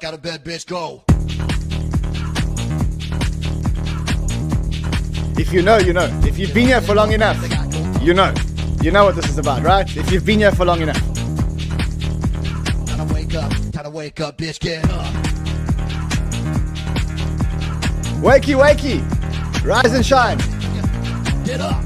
out of bed, bitch, go. If you know, you know. If you've been here for long enough, you know. You know what this is about, right? If you've been here for long enough. Gotta wake up, bitch, get up. Wakey, wakey. Rise and shine. Get up.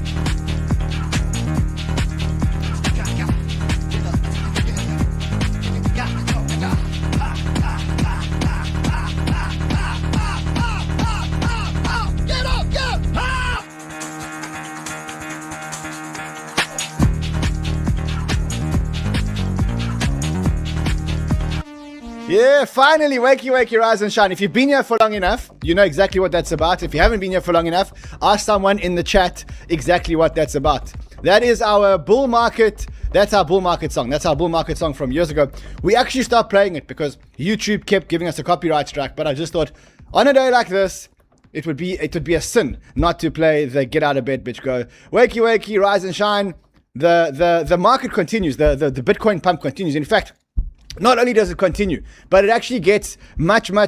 Yeah, finally, wakey, wakey, rise and shine. If you've been here for long enough, you know exactly what that's about. If you haven't been here for long enough, ask someone in the chat exactly what that's about. That is our bull market. That's our bull market song. That's our bull market song from years ago. We actually stopped playing it because YouTube kept giving us a copyright strike. But I just thought, on a day like this, it would be a sin not to play the get out of bed, bitch, go. Wakey, wakey, rise and shine. The market continues. The Bitcoin pump continues. In fact, not only does it continue, but it actually gets much more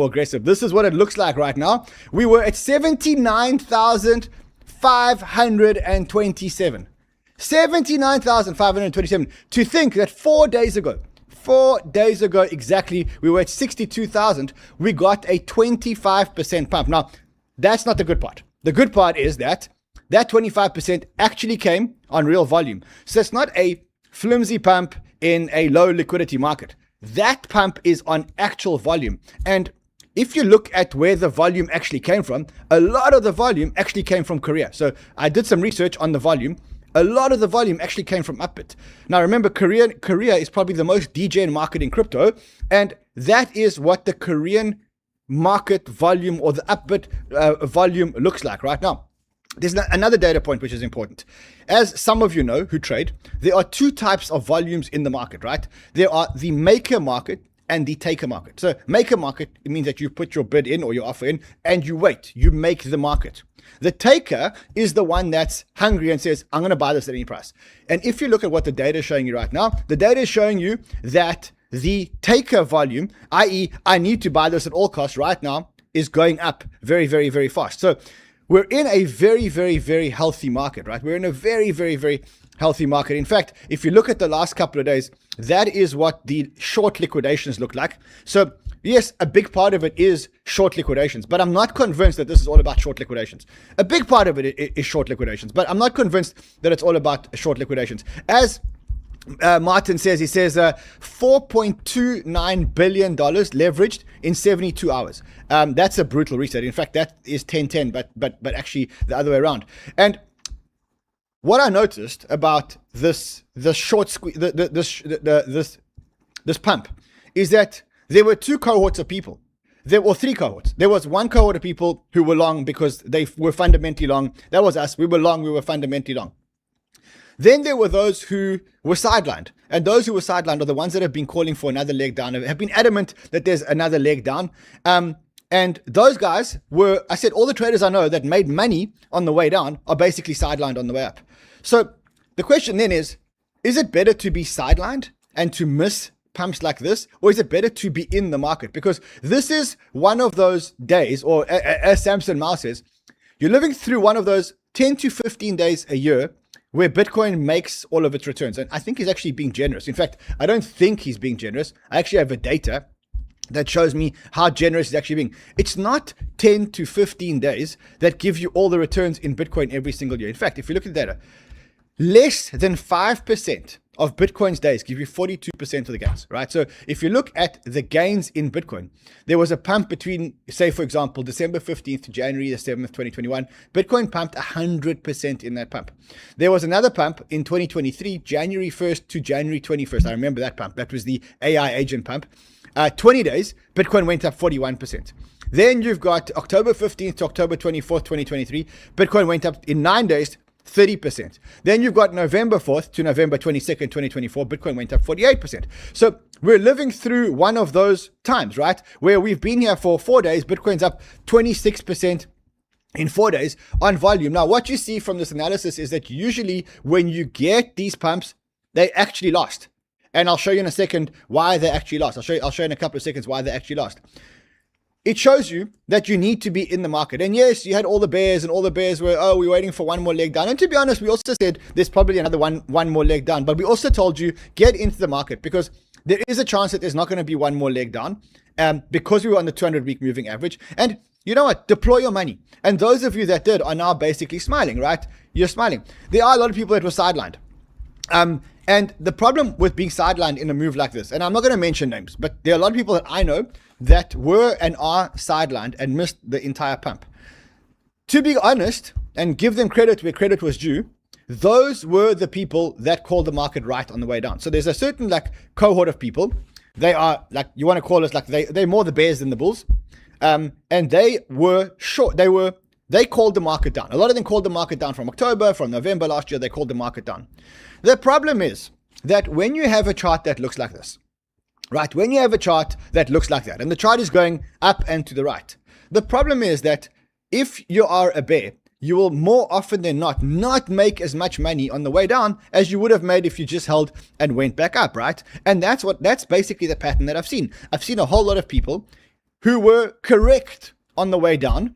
aggressive. This is what it looks like right now. We were at 79,527. 79,527. To think that 4 days ago exactly, we were at 62,000. We got a 25% pump. Now, that's not the good part. The good part is that 25% actually came on real volume. So it's not a flimsy pump in a low liquidity market. That pump is on actual volume. And if you look at where the volume actually came from, a lot of the volume actually came from Korea. So I did some research on the volume. A lot of the volume actually came from 𝗏𝗏𝗏. Now remember, Korea is probably the most degen market in crypto. And that is what the Korean market volume or the 𝗏𝗏𝗏 volume looks like right now. There's another data point which is important. As some of you know who trade, there are two types of volumes in the market, right? There are the maker market and the taker market. So maker market, it means that you put your bid in or your offer in and you wait, you make the market. The taker is the one that's hungry and says, I'm going to buy this at any price. And if you look at what the data is showing you right now, the data is showing you that the taker volume, i.e. I need to buy this at all costs right now, is going up very fast. So we're in a very healthy market, right? We're in a very healthy market. In fact, if you look at the last couple of days, that is what the short liquidations look like. So yes, a big part of it is short liquidations, but I'm not convinced that this is all about short liquidations. A big part of it is short liquidations, but I'm not convinced that it's all about short liquidations. As Martin says, he says $4.29 billion leveraged in 72 hours. That's a brutal reset. In fact, that is 10-10, but actually the other way around. And what I noticed about this short squeeze, this pump, is that there were two cohorts of people. There were three cohorts. There was one cohort of people who were long because they were fundamentally long. That was us. We were long. We were fundamentally long. Then there were those who were sidelined. And those who were sidelined are the ones that have been calling for another leg down, have been adamant that there's another leg down. And those guys were, I said, all the traders I know that made money on the way down are basically sidelined on the way up. So the question then is it better to be sidelined and to miss pumps like this, or is it better to be in the market? Because this is one of those days, or as Samson Mouse says, you're living through one of those 10 to 15 days a year where Bitcoin makes all of its returns. And I think he's actually being generous. In fact, I don't think he's being generous. I actually have a data that shows me how generous he's actually being. It's not 10 to 15 days that give you all the returns in Bitcoin every single year. In fact, if you look at the data, less than 5% of Bitcoin's days give you 42% of the gains, right? So if you look at the gains in Bitcoin, there was a pump between, say, for example, December 15th to January the 7th, 2021. Bitcoin pumped 100% in that pump. There was another pump in 2023, January 1st to January 21st. I remember that pump. That was the AI agent pump. 20 days, Bitcoin went up 41%. Then you've got October 15th to October 24th, 2023. Bitcoin went up in 9 days, 30%. Then you've got November 4th to November 22nd, 2024. Bitcoin went up 48%. So we're living through one of those times, right? Where we've been here for 4 days. Bitcoin's up 26% in 4 days on volume. Now, what you see from this analysis is that usually when you get these pumps, they actually last. And I'll show you in a second why they actually lost. I'll show you in a couple of seconds why they actually lost. It shows you that you need to be in the market. And yes, you had all the bears, and all the bears were, oh, we're waiting for one more leg down. And to be honest, we also said there's probably another one more leg down. But we also told you, get into the market, because there is a chance that there's not going to be one more leg down, because we were on the 200-week moving average. And you know what? Deploy your money. And those of you that did are now basically smiling, right? You're smiling. There are a lot of people that were sidelined. And the problem with being sidelined in a move like this, and I'm not going to mention names, but there are a lot of people that I know that were and are sidelined and missed the entire pump. To be honest, and give them credit where credit was due, those were the people that called the market right on the way down. So there's a certain like cohort of people. They are like, you want to call us like they're more the bears than the bulls. And they were short. They called the market down. A lot of them called the market down from October, from November last year. They called the market down. The problem is that when you have a chart that looks like this, right? When you have a chart that looks like that, and the chart is going up and to the right, the problem is that if you are a bear, you will more often than not make as much money on the way down as you would have made if you just held and went back up, right? And that's basically the pattern that I've seen. I've seen a whole lot of people who were correct on the way down,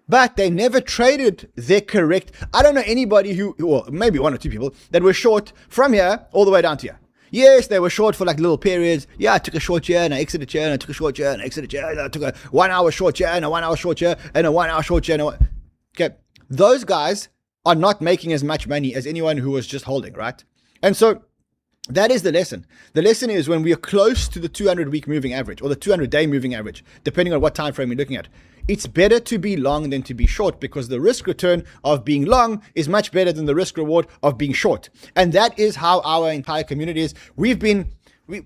but they never traded their correct. I don't know anybody who, or maybe one or two people, that were short from here all the way down to here. Yes, they were short for like little periods. Yeah, I took a short here and I exited here and I took a short here and I exited here and I took a 1 hour short here and a 1 hour short here and a 1 hour short here. Okay, those guys are not making as much money as anyone who was just holding, right? And so that is the lesson. The lesson is when we are close to the 200-week moving average or the 200-day moving average, depending on what time frame you're looking at, it's better to be long than to be short, because the risk return of being long is much better than the risk reward of being short. And that is how our entire community is. We've been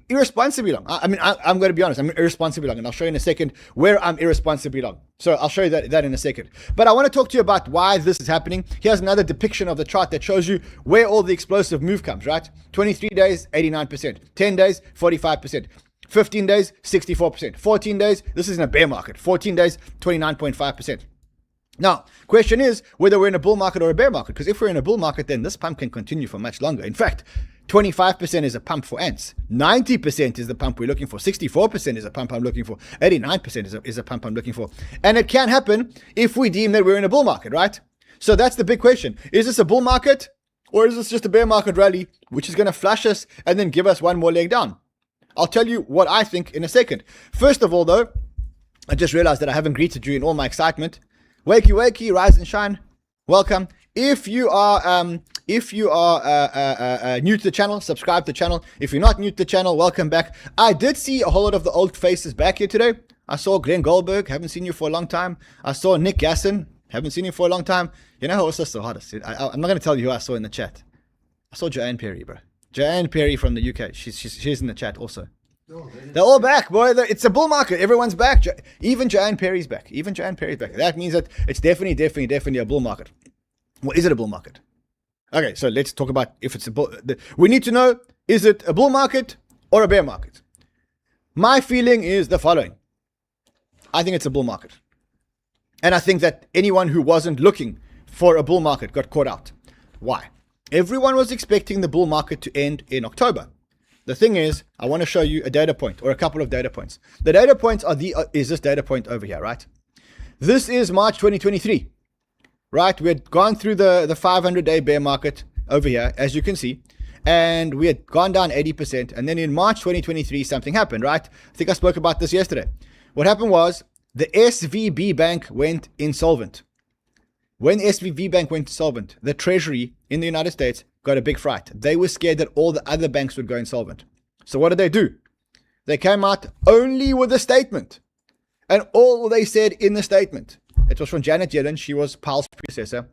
irresponsibly long. I mean, I'm going to be honest. I'm irresponsibly long, and I'll show you in a second where I'm irresponsibly long. So I'll show you that in a second. But I want to talk to you about why this is happening. Here's another depiction of the chart that shows you where all the explosive move comes, right? 23 days, 89%. 10 days, 45%. 15 days, 64%. 14 days, this is in a bear market. 14 days, 29.5%. Now, question is whether we're in a bull market or a bear market, because if we're in a bull market, then this pump can continue for much longer. In fact, 25% is a pump for ants. 90% is the pump we're looking for. 64% is a pump I'm looking for. 89% is a pump I'm looking for. And it can happen if we deem that we're in a bull market, right? So that's the big question. Is this a bull market, or is this just a bear market rally, which is going to flush us and then give us one more leg down? I'll tell you what I think in a second. First of all, though, I just realized that I haven't greeted you in all my excitement. Wakey, wakey, rise and shine. Welcome. If you are new to the channel, subscribe to the channel. If you're not new to the channel, welcome back. I did see a whole lot of the old faces back here today. I saw Glenn Goldberg, haven't seen you for a long time. I saw Nick Gasson, haven't seen you for a long time. You know who also saw hardest? I'm not going to tell you who I saw in the chat. I saw Joanne Perry, bro. Joanne Perry from the UK. She's in the chat also. Oh, they're all back, boy. It's a bull market. Everyone's back. Even Joanne Perry's back. That means that it's definitely a bull market. Well, is it a bull market? Okay, so let's talk about if it's a bull. We need to know, is it a bull market or a bear market? My feeling is the following. I think it's a bull market. And I think that anyone who wasn't looking for a bull market got caught out. Why? Everyone was expecting the bull market to end in October. The thing is, I want to show you a data point or a couple of data points. The data points are is this data point over here, right? This is March 2023, right? We had gone through the 500-day bear market over here, as you can see, and we had gone down 80%. And then in March 2023, something happened, right? I think I spoke about this yesterday. What happened was the SVB bank went insolvent. When SVB Bank went insolvent, the Treasury in the United States got a big fright. They were scared that all the other banks would go insolvent. So what did they do? They came out only with a statement. And all they said in the statement, it was from Janet Yellen, she was Powell's predecessor.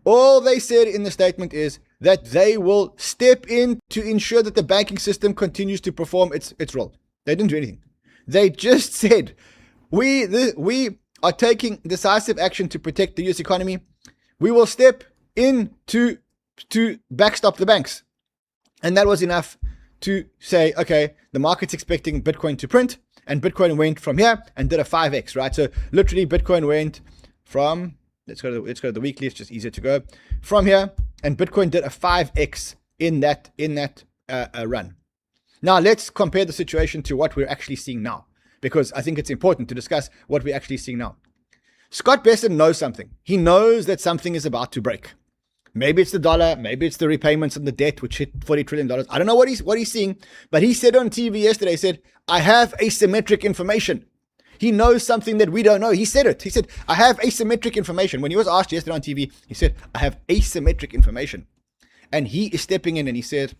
All they said in the statement is that they will step in to ensure that the banking system continues to perform its role. They didn't do anything. They just said, we are taking decisive action to protect the US economy. We will step in to backstop the banks. And that was enough to say, okay, the market's expecting Bitcoin to print, and Bitcoin went from here and did a 5x, right? So literally Bitcoin went from, let's go to the weekly, it's just easier to go, from here, and Bitcoin did a 5x in that run. Now, let's compare the situation to what we're actually seeing now, because I think it's important to discuss what we're actually seeing now. Scott Bessent knows something. He knows that something is about to break. Maybe it's the dollar, maybe it's the repayments and the debt, which hit $40 trillion. I don't know what he's seeing, but he said on TV yesterday, he said, I have asymmetric information. He knows something that we don't know. He said it. He said, I have asymmetric information. When he was asked yesterday on TV, he said, I have asymmetric information. And he is stepping in and he said,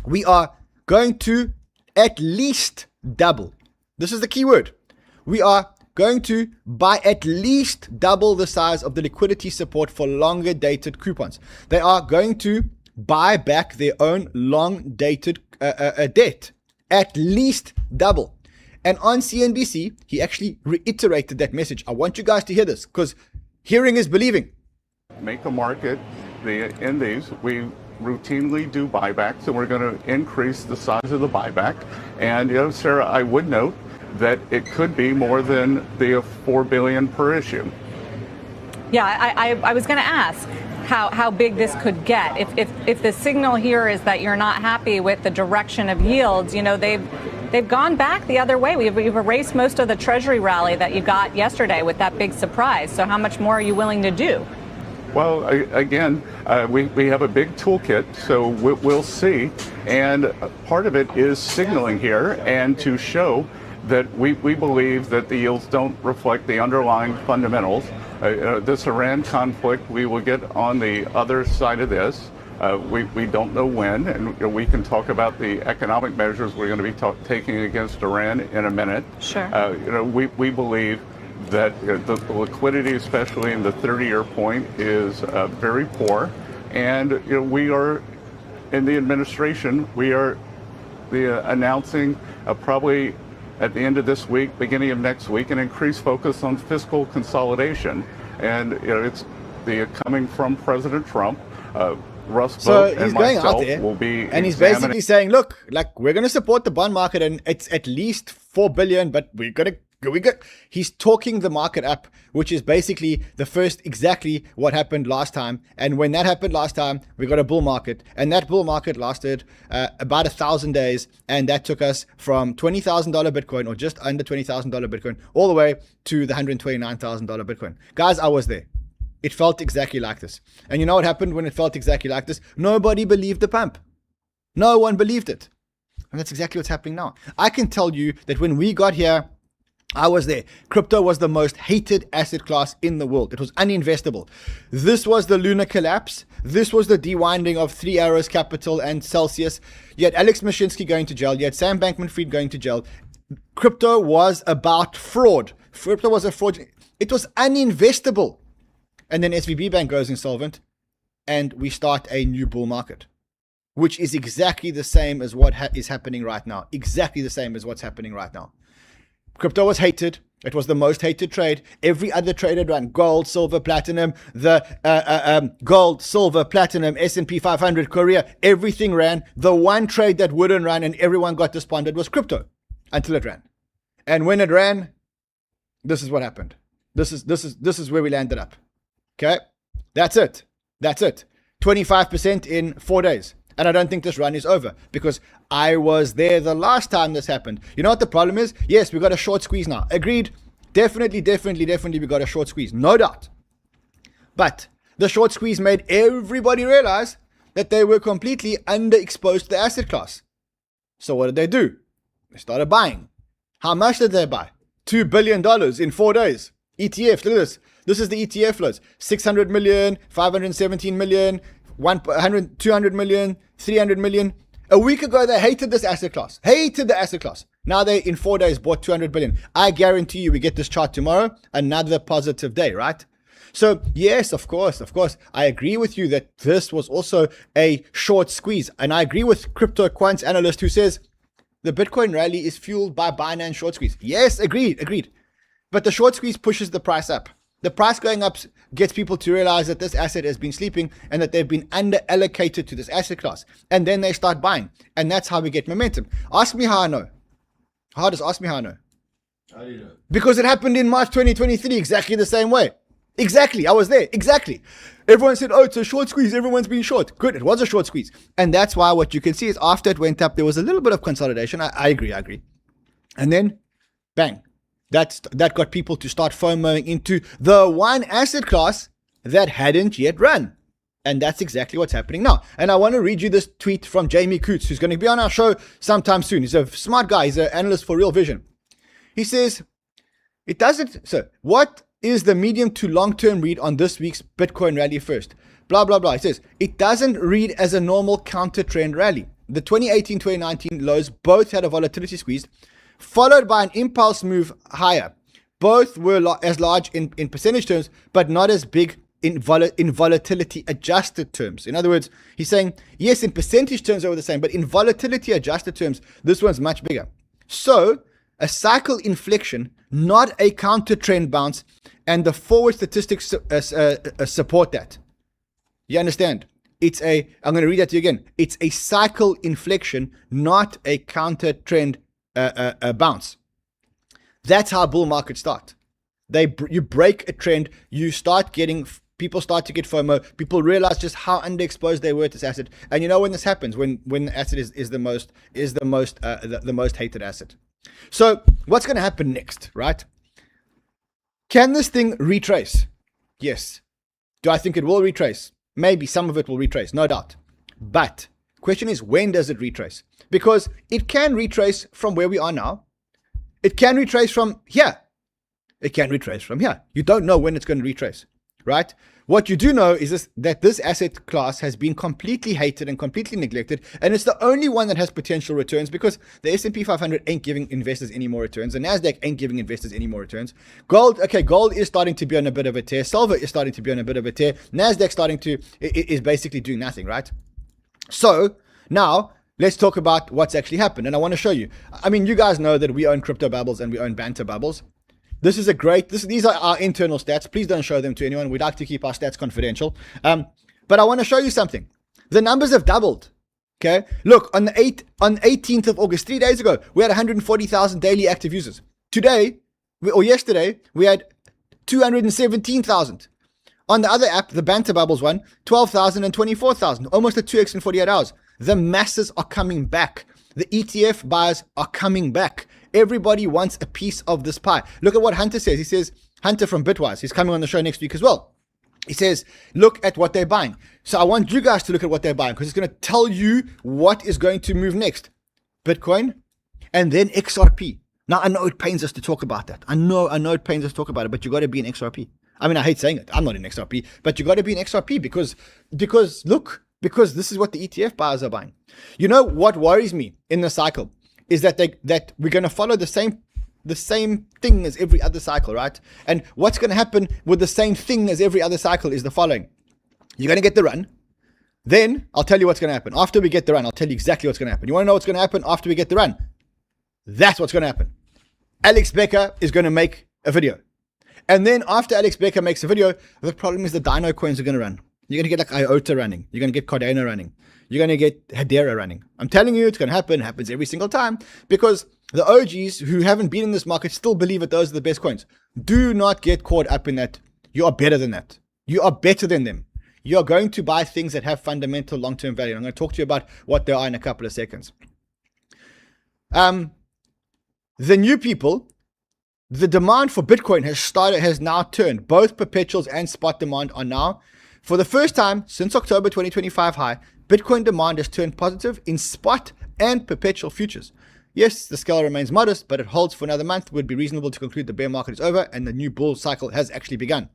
we are going to at least double. This is the key word. We are going to buy at least double the size of the liquidity support for longer dated coupons. They are going to buy back their own long dated debt, at least double. And on CNBC, he actually reiterated that message. I want you guys to hear this, because hearing is believing. Make a market in these. We routinely do buybacks, and we're going to increase the size of the buyback. And, Sarah, I would note that it could be more than the $4 billion per issue. Yeah, I was going to ask how big this could get. If the signal here is that you're not happy with the direction of yields, they've gone back the other way. We've erased most of the Treasury rally that you got yesterday with that big surprise. So how much more are you willing to do? Well, again, we have a big toolkit, so we'll see. And part of it is signaling here and to show that we believe that the yields don't reflect the underlying fundamentals. This Iran conflict, we will get on the other side of this. We don't know when, and we can talk about the economic measures we're going to be taking against Iran in a minute. Sure. We believe that the liquidity, especially in the 30-year point, is very poor. And we are, in the administration, we are announcing probably at the end of this week, beginning of next week, an increased focus on fiscal consolidation. And it's coming from President Trump. Russ So Vought he's and going out myself there will be and he's basically saying, look, like, we're going to support the bond market and it's at least 4 billion, but he's talking the market up, which is basically the first exactly what happened last time. And when that happened last time, we got a bull market, and that bull market lasted about 1,000 days. And that took us from $20,000 Bitcoin, or just under $20,000 Bitcoin, all the way to the $129,000 Bitcoin. Guys, I was there. It felt exactly like this. And you know what happened when it felt exactly like this? Nobody believed the pump. No one believed it. And that's exactly what's happening now. I can tell you that when we got here, I was there. Crypto was the most hated asset class in the world. It was uninvestable. This was the lunar collapse. This was the dewinding of Three Arrows Capital and Celsius. You had Alex Mashinsky going to jail. You had Sam Bankman-Fried going to jail. Crypto was about fraud. Crypto was a fraud. It was uninvestable. And then SVB Bank goes insolvent, and we start a new bull market, which is exactly the same as what is happening right now. Exactly the same as what's happening right now. Crypto was hated. It was the most hated trade. Every other trade had run. Gold, silver, platinum, the gold, silver, platinum, S&P 500, Korea, everything ran. The one trade that wouldn't run and everyone got despondent was crypto until it ran. And when it ran, this is what happened. This is where we landed up. Okay, that's it. 25% in 4 days. And I don't think this run is over, because I was there the last time this happened. You know what the problem is? Yes, we got a short squeeze now. Agreed. Definitely, we got a short squeeze. No doubt. But the short squeeze made everybody realize that they were completely underexposed to the asset class. So what did they do? They started buying. How much did they buy? $2 billion in 4 days. ETFs, look at this. This is the ETF flows. 600 million, 517 million, 100, 200 million, 300 million. A week ago, they hated this asset class. Hated the asset class. Now they, in 4 days, bought 200 billion. I guarantee you, we get this chart tomorrow, another positive day, right? So yes, of course, I agree with you that this was also a short squeeze. And I agree with crypto quant analyst who says the Bitcoin rally is fueled by Binance short squeeze. Yes, agreed. But the short squeeze pushes the price up. The price going up gets people to realize that this asset has been sleeping and that they've been under allocated to this asset class. And then they start buying. And that's how we get momentum. Ask me how I know. Ask me how I know. How do you know? Because it happened in March 2023, exactly the same way. Exactly. I was there. Exactly. Everyone said, oh, it's a short squeeze. Everyone's been short. Good. It was a short squeeze. And that's why what you can see is after it went up, there was a little bit of consolidation. I agree. And then, bang. That got people to start FOMOing into the one asset class that hadn't yet run. And that's exactly what's happening now. And I want to read you this tweet from Jamie Coates, who's going to be on our show sometime soon. He's a smart guy. He's an analyst for Real Vision. He says, what is the medium to long-term read on this week's Bitcoin rally first? Blah, blah, blah. He says, it doesn't read as a normal counter-trend rally. The 2018-2019 lows both had a volatility squeeze, followed by an impulse move higher. Both were as large in percentage terms, but not as big in volatility adjusted terms. In other words, he's saying, yes, in percentage terms they were the same, but in volatility adjusted terms, this one's much bigger. So a cycle inflection, not a counter trend bounce, and the forward statistics support that. You understand? I'm going to read that to you again. It's a cycle inflection, not a counter trend bounce. That's how bull markets start. You break a trend, people start to get FOMO, people realize just how underexposed they were to this asset. And you know when this happens, when the asset is the most hated asset. So what's going to happen next, right? Can this thing retrace? Yes. Do I think it will retrace? Maybe some of it will retrace, no doubt. But question is, when does it retrace? Because it can retrace from where we are now. It can retrace from here. It can retrace from here. You don't know when it's going to retrace, right? What you do know is that this asset class has been completely hated and completely neglected, and it's the only one that has potential returns because the S&P 500 ain't giving investors any more returns. The NASDAQ ain't giving investors any more returns. Gold is starting to be on a bit of a tear. Silver is starting to be on a bit of a tear. NASDAQ is basically doing nothing, right? So now let's talk about what's actually happened, and I want to show you. I mean, you guys know that we own crypto bubbles and we own banter bubbles. These are our internal stats. Please don't show them to anyone. We'd like to keep our stats confidential. But I want to show you something. The numbers have doubled. Okay. Look, on the 18th of August, 3 days ago, we had 140,000 daily active users. Yesterday, we had 217,000. On the other app, the Banter Bubbles one, 12,000 and 24,000, almost a 2x in 48 hours. The masses are coming back. The ETF buyers are coming back. Everybody wants a piece of this pie. Look at what Hunter says. He says, Hunter from Bitwise, he's coming on the show next week as well. He says, look at what they're buying. So I want you guys to look at what they're buying because it's going to tell you what is going to move next. Bitcoin and then XRP. Now, I know it pains us to talk about that. I know it pains us to talk about it, but you got to be in XRP. I mean, I hate saying it. I'm not in XRP, but you got to be in XRP because this is what the ETF buyers are buying. You know what worries me in the cycle is that we're going to follow the same thing as every other cycle, right? And what's going to happen with the same thing as every other cycle is the following. You're going to get the run. Then I'll tell you what's going to happen. After we get the run, I'll tell you exactly what's going to happen. You want to know what's going to happen after we get the run? That's what's going to happen. 𝗙𝗥𝗡𝗏 is going to make a video. And then after 𝗙𝗥𝗡𝗏 makes a video, the problem is the Dino coins are going to run. You're going to get like IOTA running. You're going to get Cardano running. You're going to get Hedera running. I'm telling you, it's going to happen. It happens every single time because the OGs who haven't been in this market still believe that those are the best coins. Do not get caught up in that. You are better than that. You are better than them. You are going to buy things that have fundamental long-term value. I'm going to talk to you about what they are in a couple of seconds. The new people, the demand for Bitcoin has now turned. Both perpetuals and spot demand are now, for the first time since October 2025 high, Bitcoin demand has turned positive in spot and perpetual futures. Yes, the scale remains modest, but it holds for another month. It would be reasonable to conclude the bear market is over and the new bull cycle has actually begun.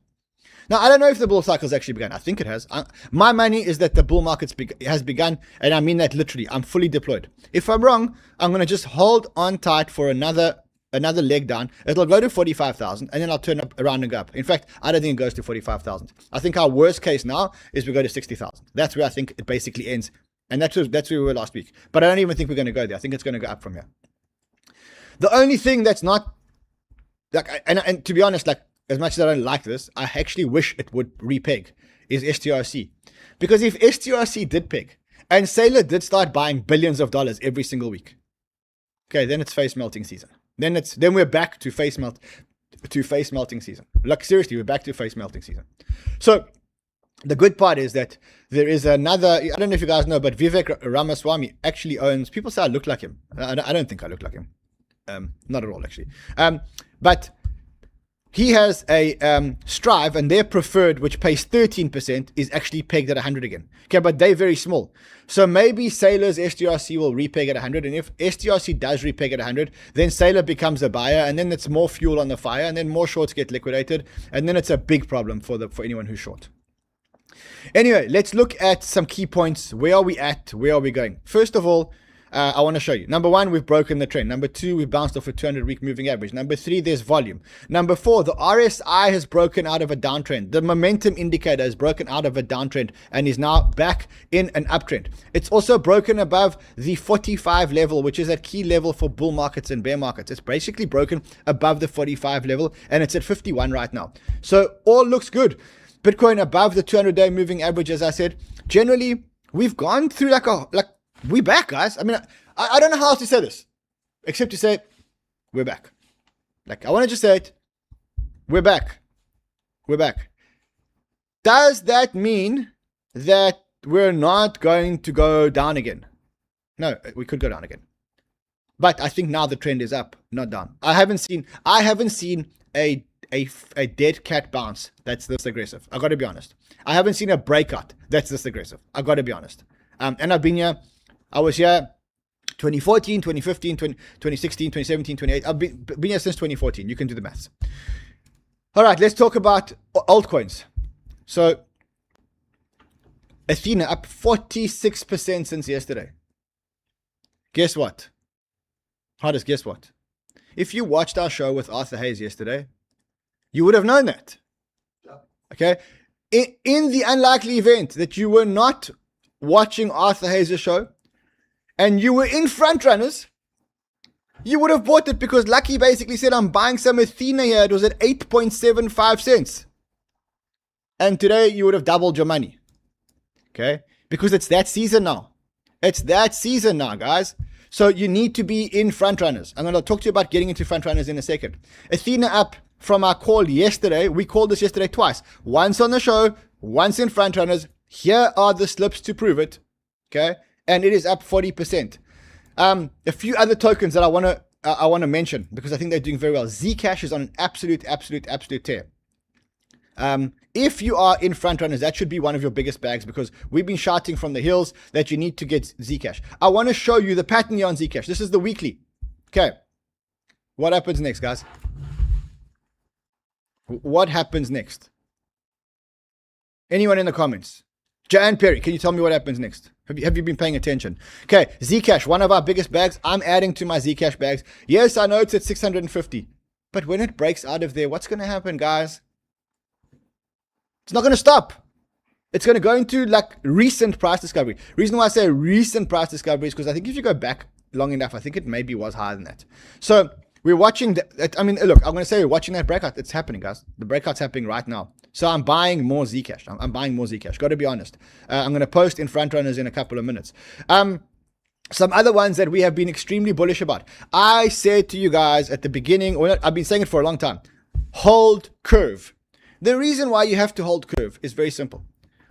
Now, I don't know if the bull cycle has actually begun. I think it has. My money is that the bull market has begun, and I mean that literally. I'm fully deployed. If I'm wrong, I'm going to just hold on tight for another leg down. It'll go to 45,000, and then I'll turn up around and go up. In fact, I don't think it goes to 45,000. I think our worst case now is we go to 60,000. That's where I think it basically ends, and that's where we were last week. But I don't even think we're going to go there. I think it's going to go up from here. The only thing that's not, like, and to be honest, like, as much as I don't like this, I actually wish it would repeg, is STRC. Because if STRC did peg, and Saylor did start buying billions of dollars every single week, okay, then it's face melting season. Then we're back to face melt. to face melting season. Like seriously, we're back to face melting season. So the good part is that there is another, I don't know if you guys know, but Vivek Ramaswamy actually owns, people say I look like him. I don't think I look like him. Not at all, actually. But he has a Strive, and their preferred, which pays 13%, is actually pegged at 100 again. Okay, but they're very small. So maybe Saylor's STRC will repeg at 100, and if STRC does repeg at 100, then Saylor becomes a buyer, and then it's more fuel on the fire, and then more shorts get liquidated, and then it's a big problem for anyone who's short. Anyway, let's look at some key points. Where are we at? Where are we going? First of all, I want to show you. Number one, we've broken the trend. Number two, we've bounced off a 200-week moving average. Number three, there's volume. Number four, the RSI has broken out of a downtrend. The momentum indicator has broken out of a downtrend and is now back in an uptrend. It's also broken above the 45 level, which is a key level for bull markets and bear markets. It's basically broken above the 45 level, and it's at 51 right now. So all looks good. Bitcoin above the 200-day moving average, as I said. Generally, we've gone through we back, guys. I mean, I don't know how else to say this, except to say, we're back. Like, I want to just say it. We're back. We're back. Does that mean that we're not going to go down again? No, we could go down again. But I think now the trend is up, not down. I haven't seen a dead cat bounce that's this aggressive. I got to be honest. I haven't seen a breakout that's this aggressive. I got to be honest. And I've been here. I was here 2014, 2015, 2016, 2017, 2018. I've been here since 2014. You can do the maths. All right, let's talk about altcoins. So ETHENA up 46% since yesterday. Guess what? Hardest guess what? If you watched our show with 𝗙𝗏𝗄𝗧 yesterday, you would have known that. Okay? In the unlikely event that you were not watching 𝗙𝗏𝗄𝗧's show and you were in front runners, you would have bought it because Lucky basically said, I'm buying some ETHENA here. It was at 8.75 cents. And today you would have doubled your money. Okay? Because it's that season now. It's that season now, guys. So you need to be in front runners. I'm going to talk to you about getting into front runners in a second. ETHENA up from our call yesterday. We called this yesterday twice. Once on the show, once in front runners. Here are the slips to prove it. Okay? And it is up 40%. A few other tokens that I want to mention because I think they're doing very well. ZCASH is on an absolute tear. If you are in front runners, that should be one of your biggest bags because we've been shouting from the hills that you need to get ZCASH. I want to show you the pattern here on ZCASH. This is the weekly. Okay. What happens next, guys? What happens next? Anyone in the comments? Jan Perry, can you tell me what happens next? Have you been paying attention? Okay, ZCASH, one of our biggest bags. I'm adding to my ZCASH bags. Yes, I know it's at 650. But when it breaks out of there, what's going to happen, guys? It's not going to stop. It's going to go into like recent price discovery. Reason why I say recent price discovery is because I think if you go back long enough, I think it maybe was higher than that. So we're watching that. I mean, look, I'm going to say we're watching that breakout. It's happening, guys. The breakout's happening right now. So I'm buying more ZCASH. I'm buying more ZCASH. Got to be honest. I'm going to post in front runners in a couple of minutes. Some other ones that we have been extremely bullish about. I said to you guys at the beginning, or I've been saying it for a long time, hold curve. The reason why you have to hold curve is very simple.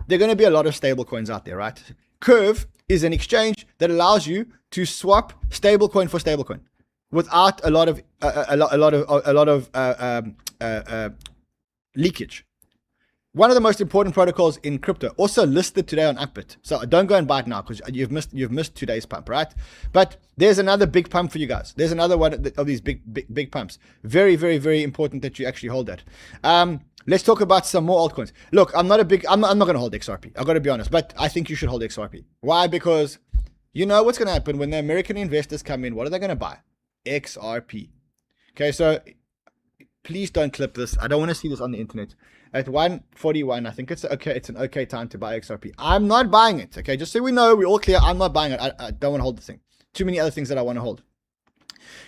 There are going to be a lot of stable coins out there, right? Curve is an exchange that allows you to swap stablecoin for stablecoin without a lot of leakage. One of the most important protocols in crypto, also listed today on Upbit. So don't go and buy it now because you've missed today's pump, right? But there's another big pump for you guys. There's another one of these big pumps. Very, very, very important that you actually hold that. Let's talk about some more altcoins. Look, I'm not going to hold XRP. I've got to be honest, but I think you should hold XRP. Why? Because you know what's going to happen when the American investors come in. What are they going to buy? XRP. Okay, so please don't clip this. I don't want to see this on the internet. At 141, I think it's an okay time to buy XRP. I'm not buying it. Okay, just so we know, we're all clear. I'm not buying it. I don't want to hold the thing. Too many other things that I want to hold.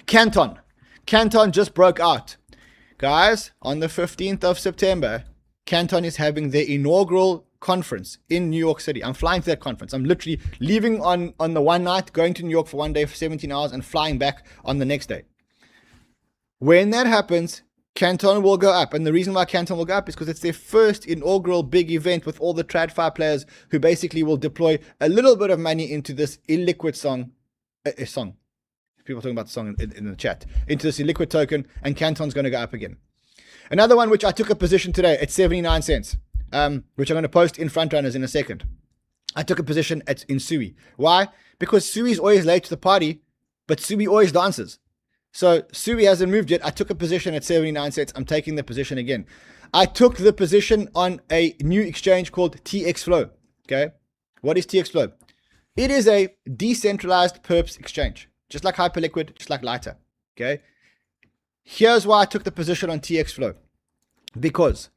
Canton just broke out. Guys, on the 15th of September, Canton is having their inaugural conference in New York City. I'm flying to that conference. I'm literally leaving on the one night, going to New York for one day for 17 hours and flying back on the next day. When that happens, Canton will go up. And the reason why Canton will go up is because it's their first inaugural big event with all the TradFi players who basically will deploy a little bit of money into this illiquid song. People talking about the song in the chat. Into this illiquid token, and Canton's going to go up again. Another one which I took a position today at 79 cents, which I'm going to post in Frontrunners in a second. I took a position in 𝗬𝗏. Why? Because 𝗬𝗏 is always late to the party, but 𝗬𝗏 always dances. So 𝗬𝗏 hasn't moved yet. I took a position at 79 cents. I'm taking the position again. I took the position on a new exchange called TXFlow. Okay. What is TXFlow? It is a decentralized perps exchange, just like Hyperliquid, just like Lighter. Okay. Here's why I took the position on TXFlow. Because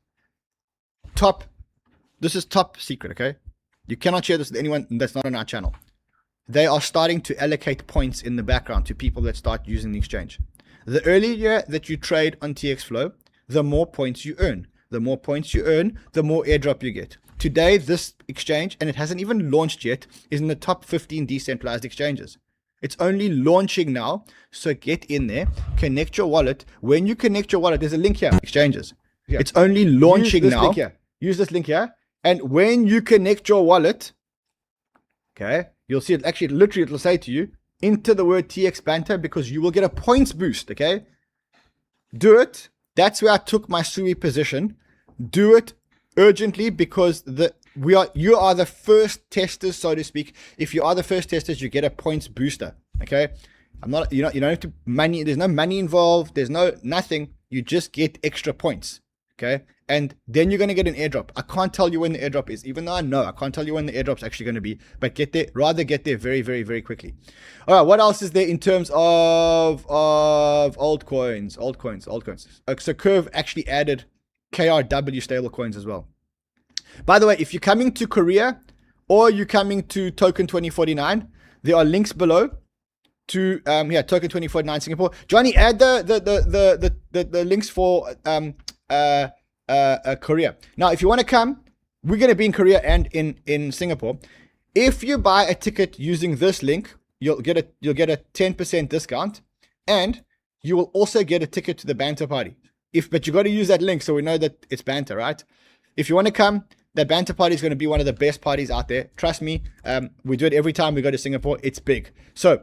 this is top secret. Okay. You cannot share this with anyone that's not on our channel. They are starting to allocate points in the background to people that start using the exchange. The earlier that you trade on TXFlow, the more points you earn. The more points you earn, the more airdrop you get. Today, this exchange, and it hasn't even launched yet, is in the top 15 decentralized exchanges. It's only launching now, so get in there, connect your wallet. When you connect your wallet, there's a link here, exchanges. Yeah. It's only launching now. Use this link here. And when you connect your wallet, okay, you'll see it actually, literally, it'll say to you, enter the word TX Banter because you will get a points boost, okay? Do it. That's where I took my 𝗬𝗏 position. Do it urgently because you are the first testers, so to speak. If you are the first testers, you get a points booster, okay? You don't have to money, there's no money involved, there's nothing. You just get extra points, okay? And then you're going to get an airdrop. I can't tell you when the airdrop is, even though I know. I can't tell you when the airdrop's actually going to be. But get there, rather get there very, very, very quickly. All right, what else is there in terms of altcoins? So Curve actually added KRW stablecoins as well. By the way, if you're coming to Korea or you're coming to Token 2049, there are links below to Token 2049 Singapore. Johnny, add the links for Korea. Now, if you want to come, we're going to be in Korea and in Singapore. If you buy a ticket using this link, you'll get a 10% discount, and you will also get a ticket to the banter party. But you got to use that link so we know that it's banter, right? If you want to come, that banter party is going to be one of the best parties out there. Trust me, we do it every time we go to Singapore. It's big. So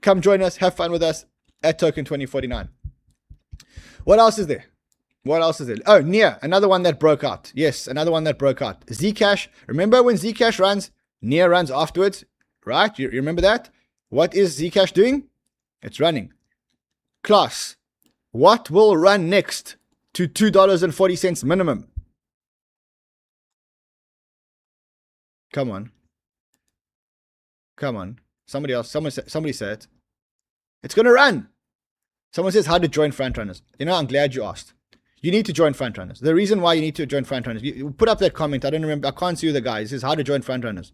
come join us, have fun with us at Token 2049. What else is there? Oh, NEAR, another one that broke out. Yes, another one that broke out. ZCASH. Remember when ZCASH runs, NEAR runs afterwards, right? You remember that? What is ZCASH doing? It's running. Class, what will run next to $2.40 minimum? Come on. Somebody said it. It's going to run. Someone says how to join Frontrunners. I'm glad you asked. You need to join Frontrunners. The reason why you need to join Frontrunners, you put up that comment. I don't remember. I can't see who the guy is. It says how to join Frontrunners.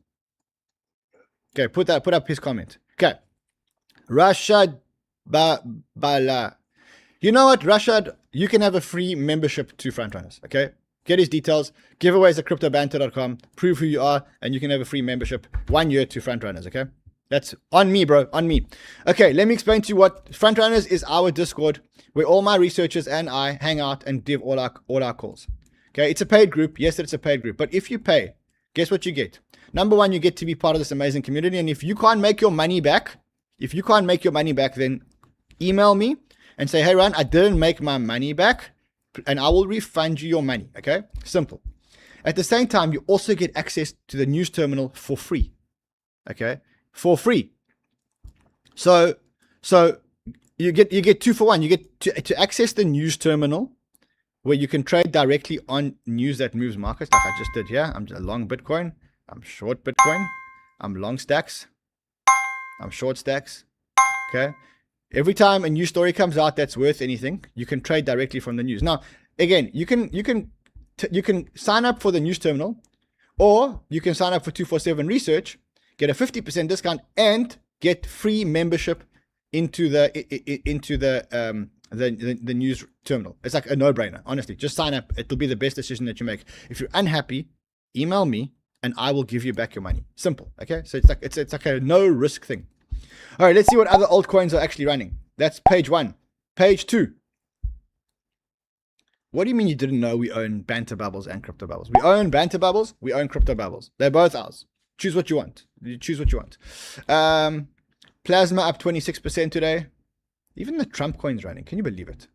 Okay, put up his comment. Okay. Rashad Bala. You know what, Rashad? You can have a free membership to Frontrunners. Okay. Get his details. Giveaways at cryptobanter.com. Prove who you are, and you can have a free membership 1 year to Frontrunners. Okay. That's on me, bro. On me. Okay, let me explain to you what Frontrunners is. Our Discord where all my researchers and I hang out and give all our calls. Okay, it's a paid group. Yes, it's a paid group. But if you pay, guess what you get? Number one, you get to be part of this amazing community. And if you can't make your money back, then email me and say, hey, Ron, I didn't make my money back, and I will refund you your money. Okay, simple. At the same time, you also get access to the news terminal for free. Okay. For free. So you get 2 for 1. You get to access the news terminal where you can trade directly on news that moves markets, like I just did here. I'm long Bitcoin. I'm short Bitcoin. I'm long stacks. I'm short stacks. Okay. Every time a new story comes out that's worth anything, you can trade directly from the news. Now, again, you can sign up for the news terminal, or you can sign up for 247 Research, get a 50% discount, and get free membership into the news terminal. It's like a no-brainer. Honestly, just sign up. It'll be the best decision that you make. If you're unhappy, email me and I will give you back your money. Simple. Okay, so it's like a no-risk thing. All right, let's see what other altcoins are actually running. That's page 1. Page 2. What do you mean you didn't know we own Banter Bubbles and Crypto Bubbles? We own Banter Bubbles. We own Crypto Bubbles. They're both ours. Choose what you want. You choose what you want. Plasma up 26% today. Even the Trump coin's running. Can you believe it?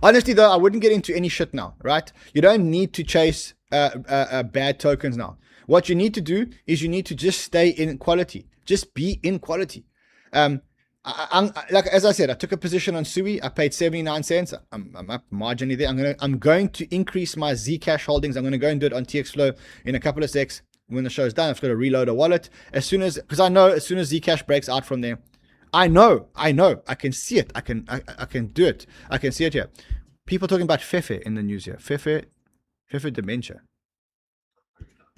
Honestly, though, I wouldn't get into any shit now, right? You don't need to chase bad tokens now. What you need to do is you need to just stay in quality. Just be in quality. Like as I said, I took a position on Sui. I paid 79 cents. I'm up marginally there. I'm going to increase my ZCASH holdings. I'm going to go and do it on TXFlow in a couple of secs. When the show's done, I've got to reload a wallet because I know as soon as ZCASH breaks out from there, I know, I can see it. I can do it. I can see it here. People talking about 𝗕𝗏 in the news here. 𝗕𝗏 dementia.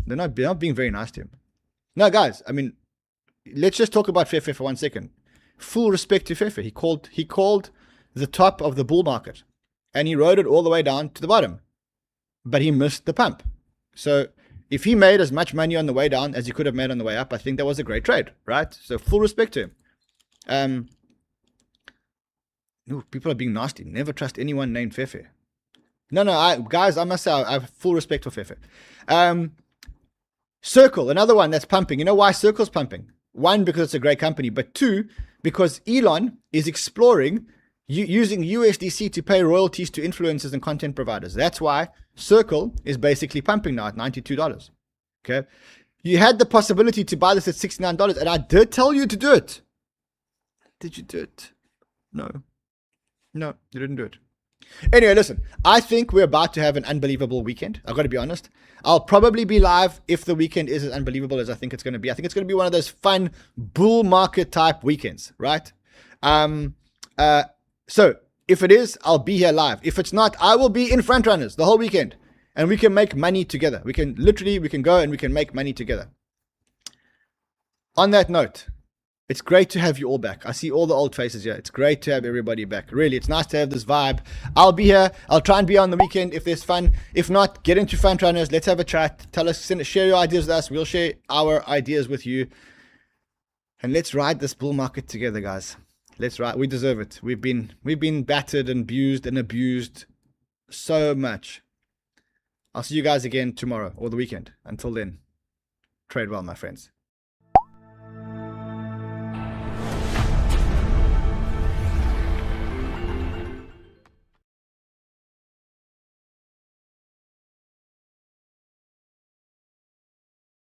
They're not being very nice to him. No, guys. I mean, let's just talk about 𝗕𝗏 for 1 second. Full respect to 𝗕𝗏. He called the top of the bull market, and he rode it all the way down to the bottom, but he missed the pump. So if he made as much money on the way down as he could have made on the way up, I think that was a great trade, right? So full respect to him. People are being nasty. Never trust anyone named 𝗕𝗏. No, guys, I must say I have full respect for 𝗕𝗏. Circle, another one that's pumping. You know why Circle's pumping? One, because it's a great company, but two, because Elon is exploring using USDC to pay royalties to influencers and content providers. That's why Circle is basically pumping now at $92. Okay, you had the possibility to buy this at $69, and I did tell you to do it. Did you do it? No, you didn't do it. Anyway, listen, I think we're about to have an unbelievable weekend. I've got to be honest. I'll probably be live if the weekend is as unbelievable as I think it's going to be. I think it's going to be one of those fun bull market type weekends, right? So if it is, I'll be here live. If it's not, I will be in front runners the whole weekend, and we can make money together. We can go and we can make money together. On that note, it's great to have you all back. I see all the old faces here. It's great to have everybody back. Really, it's nice to have this vibe. I'll be here. I'll try and be on the weekend if there's fun. If not, get into front runners. Let's have a chat. Tell us, share your ideas with us. We'll share our ideas with you. And let's ride this bull market together, guys. Let's ride. We deserve it. We've been battered and abused so much. I'll see you guys again tomorrow or the weekend. Until then, trade well, my friends.